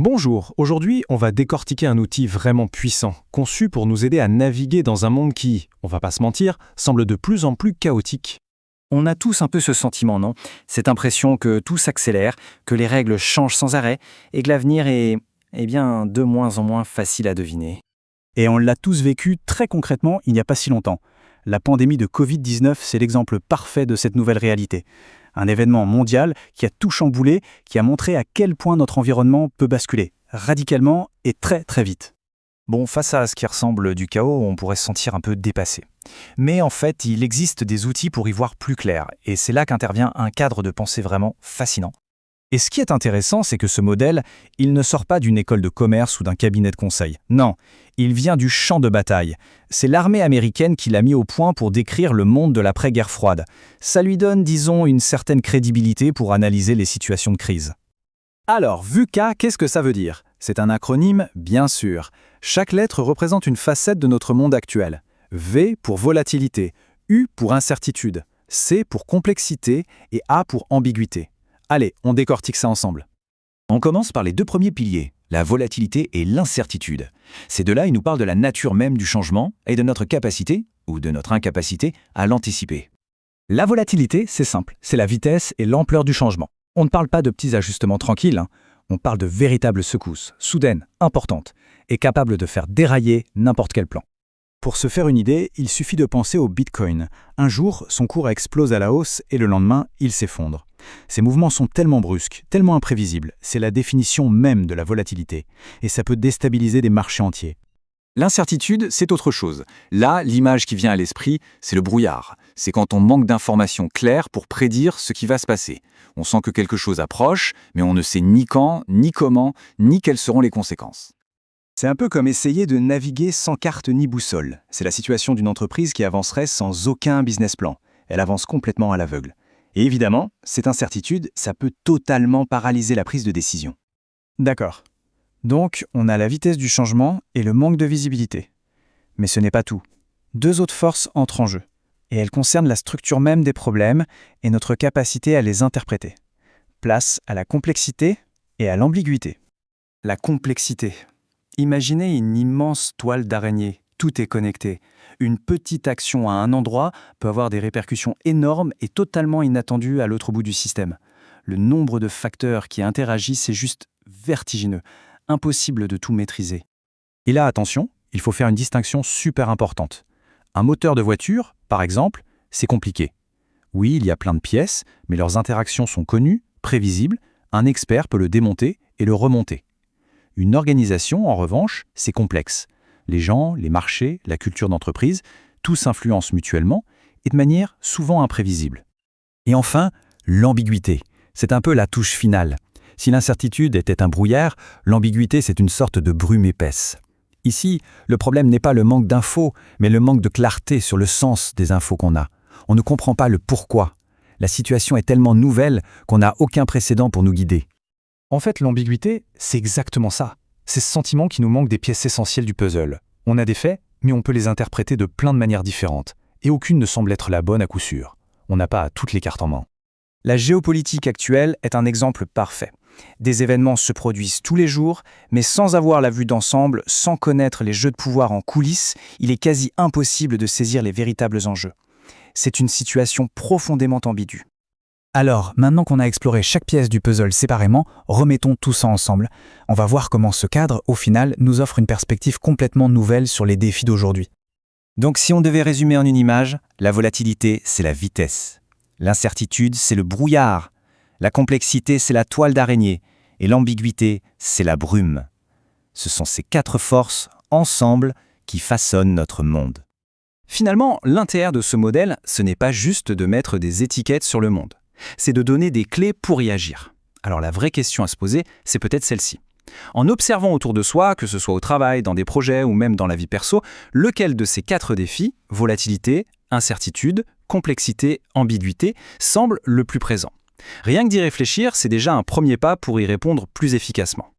Bonjour, aujourd'hui on va décortiquer un outil vraiment puissant, conçu pour nous aider à naviguer dans un monde qui, on va pas se mentir, semble de plus en plus chaotique. On a tous un peu ce sentiment, non? Cette impression que tout s'accélère, que les règles changent sans arrêt et que l'avenir est, de moins en moins facile à deviner. Et on l'a tous vécu très concrètement il n'y a pas si longtemps. La pandémie de Covid-19, c'est l'exemple parfait de cette nouvelle réalité. Un événement mondial qui a tout chamboulé, qui a montré à quel point notre environnement peut basculer, radicalement et très très vite. Bon, face à ce qui ressemble du chaos, on pourrait se sentir un peu dépassé. Mais en fait, il existe des outils pour y voir plus clair, et c'est là qu'intervient un cadre de pensée vraiment fascinant. Et ce qui est intéressant, c'est que ce modèle, il ne sort pas d'une école de commerce ou d'un cabinet de conseil. Non, il vient du champ de bataille. C'est l'armée américaine qui l'a mis au point pour décrire le monde de l'après-guerre froide. Ça lui donne, disons, une certaine crédibilité pour analyser les situations de crise. Alors, VUCA, qu'est-ce que ça veut dire? C'est un acronyme, bien sûr. Chaque lettre représente une facette de notre monde actuel. V pour volatilité, U pour incertitude, C pour complexité et A pour ambiguïté. Allez, on décortique ça ensemble. On commence par les deux premiers piliers, la volatilité et l'incertitude. Ces deux-là, ils nous parlent de la nature même du changement et de notre capacité, ou de notre incapacité, à l'anticiper. La volatilité, c'est simple, c'est la vitesse et l'ampleur du changement. On ne parle pas de petits ajustements tranquilles, on parle de véritables secousses, soudaines, importantes, et capables de faire dérailler n'importe quel plan. Pour se faire une idée, il suffit de penser au Bitcoin. Un jour, son cours explose à la hausse et le lendemain, il s'effondre. Ces mouvements sont tellement brusques, tellement imprévisibles, c'est la définition même de la volatilité, et ça peut déstabiliser des marchés entiers. L'incertitude, c'est autre chose. Là, l'image qui vient à l'esprit, c'est le brouillard. C'est quand on manque d'informations claires pour prédire ce qui va se passer. On sent que quelque chose approche, mais on ne sait ni quand, ni comment, ni quelles seront les conséquences. C'est un peu comme essayer de naviguer sans carte ni boussole. C'est la situation d'une entreprise qui avancerait sans aucun business plan. Elle avance complètement à l'aveugle. Et évidemment, cette incertitude, ça peut totalement paralyser la prise de décision. D'accord. Donc, on a la vitesse du changement et le manque de visibilité. Mais ce n'est pas tout. Deux autres forces entrent en jeu. Et elles concernent la structure même des problèmes et notre capacité à les interpréter. Place à la complexité et à l'ambiguïté. La complexité. Imaginez une immense toile d'araignée. Tout est connecté. Une petite action à un endroit peut avoir des répercussions énormes et totalement inattendues à l'autre bout du système. Le nombre de facteurs qui interagissent est juste vertigineux. Impossible de tout maîtriser. Et là, attention, il faut faire une distinction super importante. Un moteur de voiture, par exemple, c'est compliqué. Oui, il y a plein de pièces, mais leurs interactions sont connues, prévisibles, un expert peut le démonter et le remonter. Une organisation, en revanche, c'est complexe. Les gens, les marchés, la culture d'entreprise, tout s'influence mutuellement et de manière souvent imprévisible. Et enfin, l'ambiguïté. C'est un peu la touche finale. Si l'incertitude était un brouillard, l'ambiguïté, c'est une sorte de brume épaisse. Ici, le problème n'est pas le manque d'infos, mais le manque de clarté sur le sens des infos qu'on a. On ne comprend pas le pourquoi. La situation est tellement nouvelle qu'on n'a aucun précédent pour nous guider. En fait, l'ambiguïté, c'est exactement ça. C'est ce sentiment qui nous manque des pièces essentielles du puzzle. On a des faits, mais on peut les interpréter de plein de manières différentes. Et aucune ne semble être la bonne à coup sûr. On n'a pas toutes les cartes en main. La géopolitique actuelle est un exemple parfait. Des événements se produisent tous les jours, mais sans avoir la vue d'ensemble, sans connaître les jeux de pouvoir en coulisses, il est quasi impossible de saisir les véritables enjeux. C'est une situation profondément ambiguë. Alors, maintenant qu'on a exploré chaque pièce du puzzle séparément, remettons tout ça ensemble. On va voir comment ce cadre, au final, nous offre une perspective complètement nouvelle sur les défis d'aujourd'hui. Donc si on devait résumer en une image, la volatilité, c'est la vitesse. L'incertitude, c'est le brouillard. La complexité, c'est la toile d'araignée. Et l'ambiguïté, c'est la brume. Ce sont ces quatre forces, ensemble, qui façonnent notre monde. Finalement, l'intérêt de ce modèle, ce n'est pas juste de mettre des étiquettes sur le monde. C'est de donner des clés pour y agir. Alors la vraie question à se poser, c'est peut-être celle-ci. En observant autour de soi, que ce soit au travail, dans des projets ou même dans la vie perso, lequel de ces quatre défis, volatilité, incertitude, complexité, ambiguïté, semble le plus présent? Rien que d'y réfléchir, c'est déjà un premier pas pour y répondre plus efficacement.